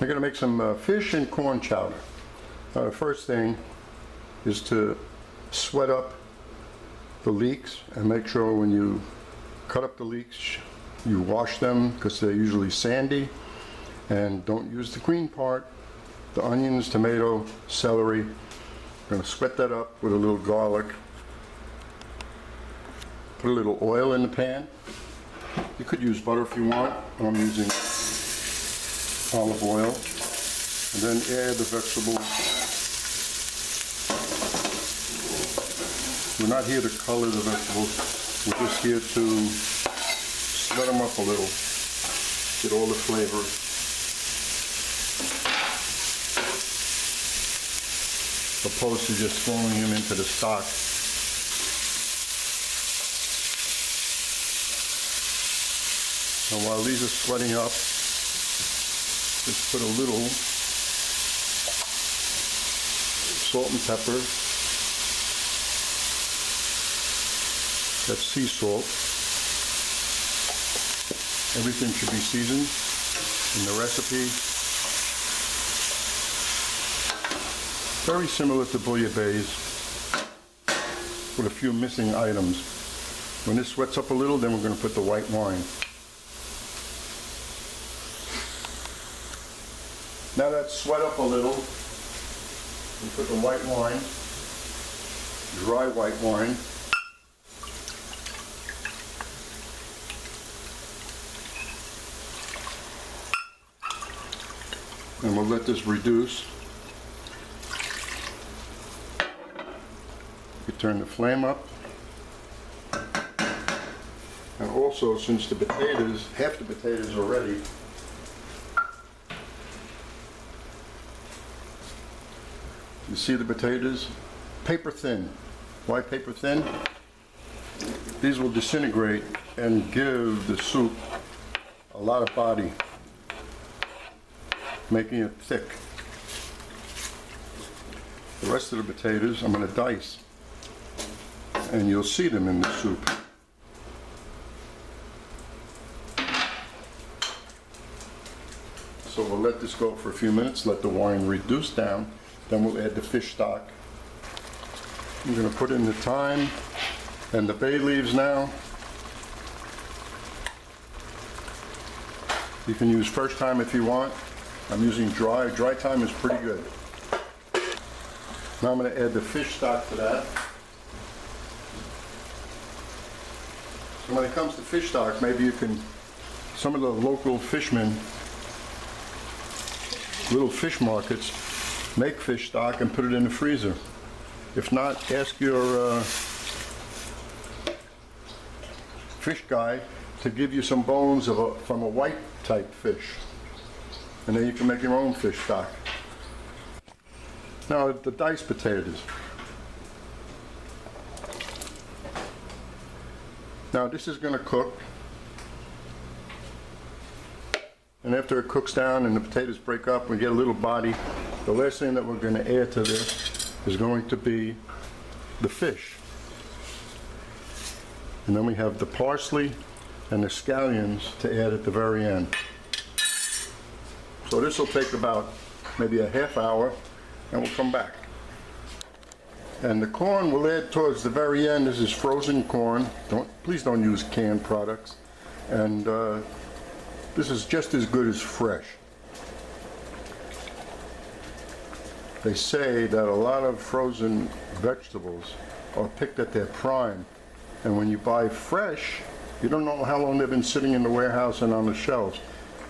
I'm going to make some fish and corn chowder. First thing is to sweat up the leeks and make sure when you cut up the leeks you wash them because they're usually sandy, and don't use the green part. The onions, tomato, celery. I'm going to sweat that up with a little garlic. Put a little oil in the pan. You could use butter if you want. I'm using olive oil. And then add the vegetables. We're not here to color the vegetables. We're just here to sweat them up a little. Get all the flavor. Opposed to just throwing them into the stock. And while these are sweating up, just put a little salt and pepper. That's sea salt. Everything should be seasoned in the recipe. Very similar to bouillabaisse with a few missing items. When this sweats up a little, then we're going to put the white wine. Now that's sweat up a little, we put the white wine, dry white wine. And we'll let this reduce. You turn the flame up. And also, since the potatoes, half the potatoes are ready, you see the potatoes? Paper thin. Why paper thin? These will disintegrate and give the soup a lot of body, making it thick. The rest of the potatoes I'm going to dice, and you'll see them in the soup. So we'll let this go for a few minutes, let the wine reduce down. Then we'll add the fish stock. I'm going to put in the thyme and the bay leaves now. You can use fresh thyme if you want. I'm using dry. Dry thyme is pretty good. Now I'm going to add the fish stock to that. So when it comes to fish stock, maybe you can, some of the local fishermen, little fish markets, make fish stock and put it in the freezer. If not, ask your fish guy to give you some bones from a white type fish, and then you can make your own fish stock. Now the diced potatoes. Now this is going to cook, and after it cooks down and the potatoes break up, we get a little body. The last thing that we're going to add to this is going to be the fish. And then we have the parsley and the scallions to add at the very end. So this will take about maybe a half hour, and we'll come back. And the corn we'll add towards the very end. This is frozen corn. Please don't use canned products. And this is just as good as fresh. They say that a lot of frozen vegetables are picked at their prime, and when you buy fresh, you don't know how long they've been sitting in the warehouse and on the shelves.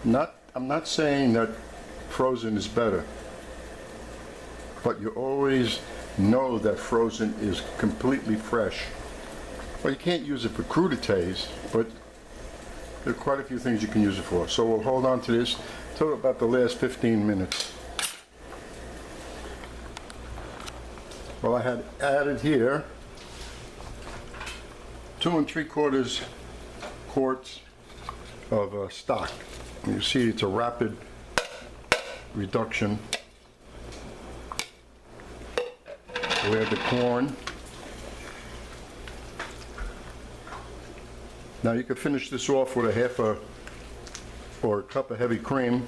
I'm not saying that frozen is better, but you always know that frozen is completely fresh. Well, you can't use it for crudités, but there are quite a few things you can use it for. So we'll hold on to this till about the last 15 minutes. Well, I had added here 2 3/4 quarts of stock. And you see it's a rapid reduction. We add the corn. Now you can finish this off with a half or a cup of heavy cream.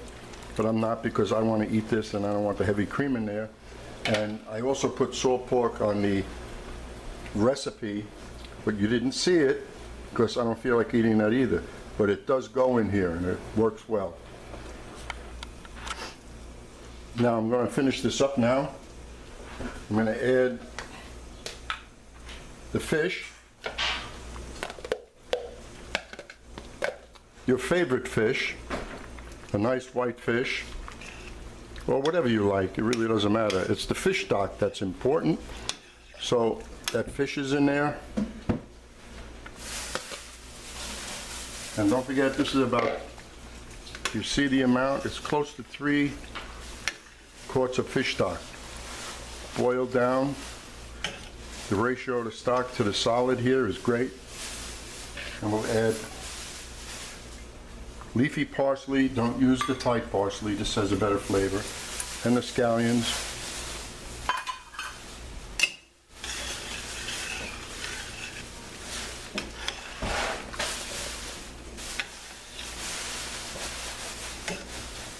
but I'm not because I want to eat this and I don't want the heavy cream in there. And I also put salt pork on the recipe, but you didn't see it because I don't feel like eating that either. But it does go in here and it works well. Now I'm going to finish this up now. I'm going to add the fish. Your favorite fish, a nice white fish, or whatever you like, it really doesn't matter. It's the fish stock that's important. So that fish is in there. And don't forget, this is about, if you see the amount, it's close to 3 quarts of fish stock. Boiled down. The ratio of the stock to the solid here is great. And we'll add leafy parsley. Don't use the tight parsley, this has a better flavor. And the scallions.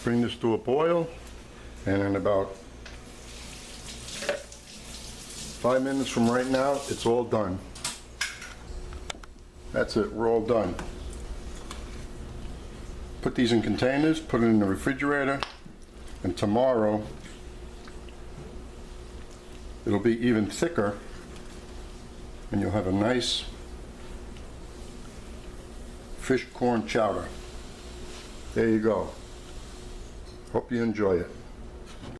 Bring this to a boil, and in about 5 minutes from right now, it's all done. That's it, we're all done. Put these in containers, put it in the refrigerator, and tomorrow it'll be even thicker, and you'll have a nice fish corn chowder. There you go. Hope you enjoy it.